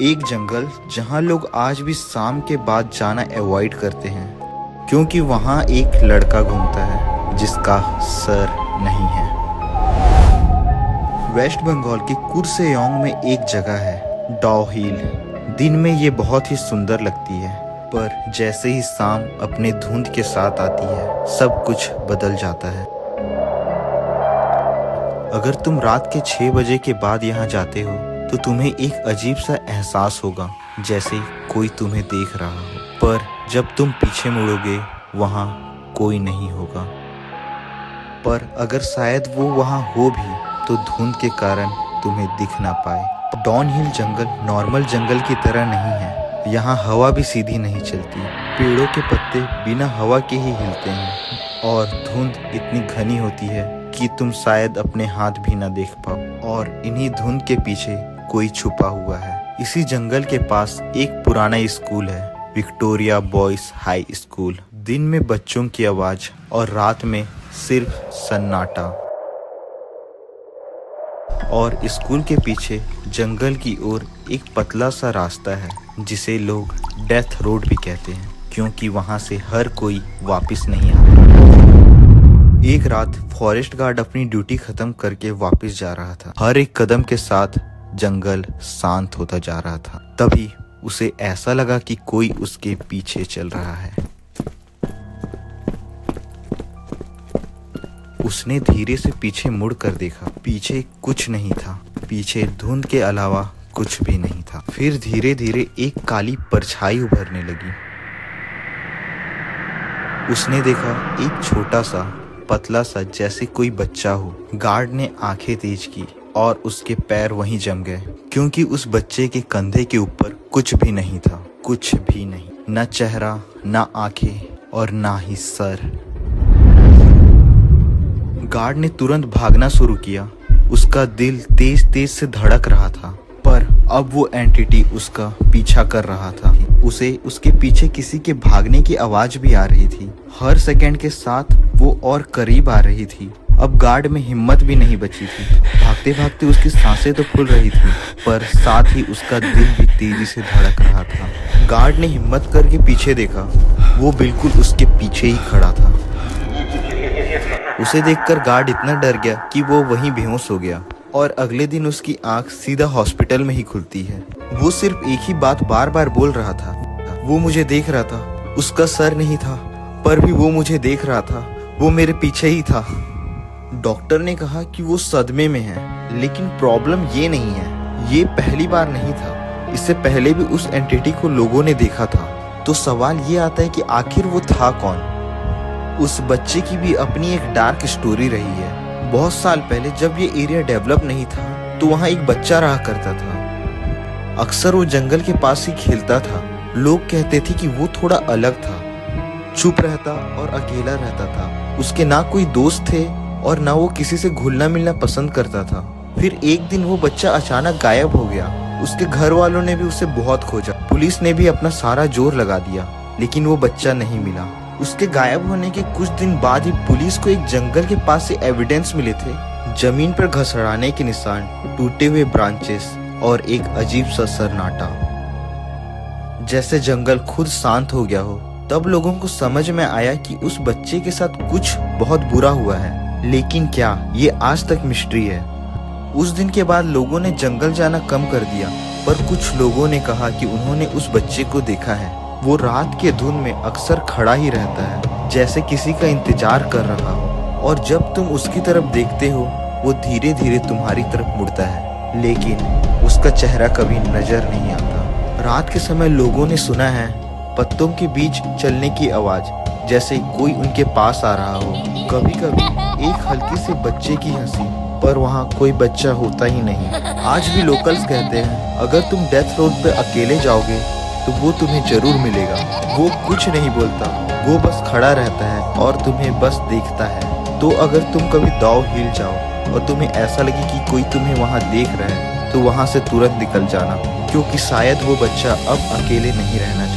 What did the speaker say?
एक जंगल जहां लोग आज भी शाम के बाद जाना अवॉइड करते हैं क्योंकि वहां एक लड़का घूमता है जिसका सर नहीं है। वेस्ट बंगाल के कुर्सेओंग में एक जगह है डाउ हिल। दिन में ये बहुत ही सुंदर लगती है, पर जैसे ही शाम अपने धुंध के साथ आती है सब कुछ बदल जाता है। अगर तुम रात के 6 बजे के बाद यहाँ जाते हो तो तुम्हें एक अजीब सा एहसास होगा जैसे कोई तुम्हें देख रहा हो, पर जब तुम पीछे मुड़ोगे वहाँ कोई नहीं होगा। पर अगर शायद वो वहाँ हो भी तो धुंध के कारण तुम्हें दिख ना पाए। डाउन हिल जंगल नॉर्मल जंगल की तरह नहीं है। यहाँ हवा भी सीधी नहीं चलती, पेड़ों के पत्ते बिना हवा के ही हिलते हैं और धुंध इतनी घनी होती है कि तुम शायद अपने हाथ भी ना देख पाओ। और इन्हीं धुंध के पीछे कोई छुपा हुआ है। इसी जंगल के पास एक पुराना स्कूल है, विक्टोरिया बॉयज हाई स्कूल। दिन में बच्चों की आवाज और रात में सिर्फ सन्नाटा। और स्कूल के पीछे जंगल की ओर एक पतला सा रास्ता है जिसे लोग डेथ रोड भी कहते हैं क्योंकि वहां से हर कोई वापस नहीं आता। एक रात फॉरेस्ट गार्ड अपनी ड्यूटी खत्म करके वापस जा रहा था। हर एक कदम के साथ जंगल शांत होता जा रहा था। तभी उसे ऐसा लगा कि कोई उसके पीछे चल रहा है। उसने धीरे से पीछे मुड़कर देखा। पीछे कुछ नहीं था, पीछे धुंध के अलावा कुछ भी नहीं था। फिर धीरे धीरे एक काली परछाई उभरने लगी। उसने देखा एक छोटा सा पतला सा जैसे कोई बच्चा हो। गार्ड ने आंखें तेज की और उसके पैर वहीं जम गए क्योंकि उस बच्चे के कंधे के ऊपर कुछ भी नहीं था। कुछ भी नहीं, न चेहरा, न आंखें और ना ही सर। गार्ड ने तुरंत भागना शुरू किया। उसका दिल तेज तेज से धड़क रहा था, पर अब वो एंटिटी उसका पीछा कर रहा था। उसे उसके पीछे किसी के भागने की आवाज भी आ रही थी। हर सेकंड के साथ वो और करीब आ रही थी। अब गार्ड में हिम्मत भी नहीं बची थी। भागते भागते उसकी सांसें तो फूल रही थी, पर साथ ही उसका दिल भी तेजी से धड़क रहा था। गार्ड ने हिम्मत करके पीछे देखा। वो बिल्कुल उसके पीछे ही खड़ा था। उसे देखकर गार्ड इतना डर गया कि वो वहीं बेहोश हो गया और अगले दिन उसकी आंख सीधा हॉस्पिटल में ही खुलती है। वो सिर्फ एक ही बात बार बार बोल रहा था, वो मुझे देख रहा था। उसका सर नहीं था, पर भी वो मुझे देख रहा था। वो मेरे पीछे ही था। डॉक्टर ने कहा कि वो सदमे में है, लेकिन प्रॉब्लम ये नहीं है, ये पहली बार नहीं था। इससे पहले भी उस एंटिटी को लोगों ने देखा था। तो सवाल ये आता है कि आखिर वो था कौन? उस बच्चे की भी अपनी एक डार्क स्टोरी रही है। बहुत साल पहले जब ये एरिया डेवलप नहीं था तो वहाँ एक बच्चा रहा करता था। अक्सर वो जंगल के पास ही खेलता था। लोग कहते थे कि वो थोड़ा अलग था, चुप रहता और अकेला रहता था। उसके ना कोई दोस्त थे और ना वो किसी से घुलना मिलना पसंद करता था। फिर एक दिन वो बच्चा अचानक गायब हो गया। उसके घर वालों ने भी उसे बहुत खोजा। पुलिस ने भी अपना सारा जोर लगा दिया, लेकिन वो बच्चा नहीं मिला। उसके गायब होने के कुछ दिन बाद ही पुलिस को एक जंगल के पास से एविडेंस मिले थे। जमीन पर घसड़ाने के निशान, टूटे हुए ब्रांचेस और एक अजीब सा सन्नाटा। जैसे जंगल खुद शांत हो गया हो। तब लोगों को समझ में आया कि उस बच्चे के साथ कुछ बहुत बुरा हुआ है, लेकिन क्या, ये आज तक मिस्ट्री है। उस दिन के बाद लोगों ने जंगल जाना कम कर दिया, पर कुछ लोगों ने कहा कि उन्होंने उस बच्चे को देखा है। वो रात के धुंध में अक्सर खड़ा ही रहता है, जैसे किसी का इंतजार कर रहा हो। और जब तुम उसकी तरफ देखते हो वो धीरे धीरे तुम्हारी तरफ मुड़ता है, लेकिन उसका चेहरा कभी नजर नहीं आता। रात के समय लोगों ने सुना है पत्तों के बीच चलने की आवाज, जैसे कोई उनके पास आ रहा हो। कभी कभी एक हल्की सी बच्चे की हंसी, पर वहाँ कोई बच्चा होता ही नहीं। आज भी लोकल्स कहते हैं अगर तुम डेथ रोड पे अकेले जाओगे तो वो तुम्हें जरूर मिलेगा। वो कुछ नहीं बोलता, वो बस खड़ा रहता है और तुम्हें बस देखता है। तो अगर तुम कभी डाउ हिल जाओ और तुम्हें ऐसा लगे कि कोई तुम्हें वहाँ देख रहा है तो वहाँ से तुरंत निकल जाना, क्योंकि शायद वो बच्चा अब अकेले नहीं रहना